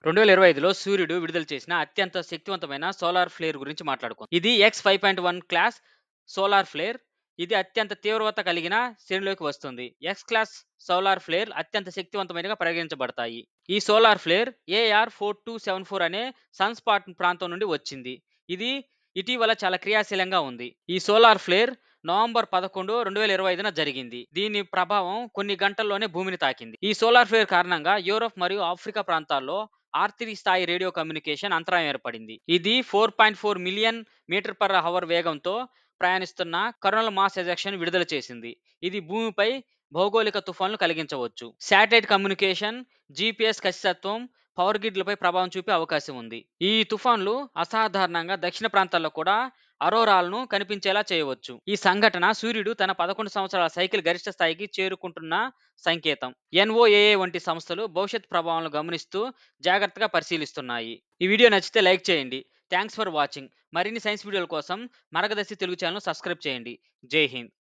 2025లో సూర్యుడు విడుదల చేసిన అత్యంత శక్తివంతమైన సోలార్ ఫ్లేర్ గురించి మాట్లాడుకుందాం. ఇది ఎక్స్ 5.1 క్లాస్ సోలార్ ఫ్లేర్. ఇది అత్యంత తీవ్రత కలిగిన శ్రేణిలోకి వస్తుంది. ఎక్స్ క్లాస్ సోలార్ ఫ్లేర్ అత్యంత శక్తివంతమైనగా పరిగణించబడతాయి. ఈ సోలార్ ఫ్లేర్ AR4274 అనే సన్ స్పాట్ ప్రాంతం నుండి వచ్చింది. ఇది ఇటీవల చాలా క్రియాశీలంగా ఉంది. ఈ సోలార్ ఫ్లేర్ నవంబర్ 11, 2025న జరిగింది. దీని ప్రభావం కొన్ని గంటల్లోనే భూమిని తాకింది. ఈ సోలార్ ఫ్లేర్ కారణంగా యూరోప్ మరియు ఆఫ్రికా ప్రాంతాల్లో R3 స్థాయి రేడియో కమ్యూనికేషన్ అంతరాయం ఏర్పడింది. ఇది 4.4 మిలియన్ మీటర్ పర్ అవర్ వేగంతో ప్రయాణిస్తున్న కరోనల్ మాస్ ఎజెక్షన్ విడుదల చేసింది. ఇది భూమిపై భౌగోళిక తుఫాన్లు కలిగించవచ్చు. శాటిలైట్ కమ్యూనికేషన్, GPS ఖచ్చితత్వం, పవర్ గ్రిడ్లపై ప్రభావం చూపే అవకాశం ఉంది. ఈ తుఫాన్లు అసాధారణంగా దక్షిణ ప్రాంతాల్లో కూడా అరోరాలను కనిపించేలా చేయవచ్చు. ఈ సంఘటన సూర్యుడు తన 11 సంవత్సరాల సైకిల్ గరిష్ట స్థాయికి చేరుకుంటున్న సంకేతం. NOAA వంటి సంస్థలు భవిష్యత్ ప్రభావాలను గమనిస్తూ జాగ్రత్తగా పరిశీలిస్తున్నాయి. ఈ వీడియో నచ్చితే లైక్ చేయండి. Thanks for watching. మరిన్ని సైన్స్ వీడియోల కోసం మార్గదర్శి తెలుగు ఛానల్ సబ్స్క్రైబ్ చేయండి. జై హింద్.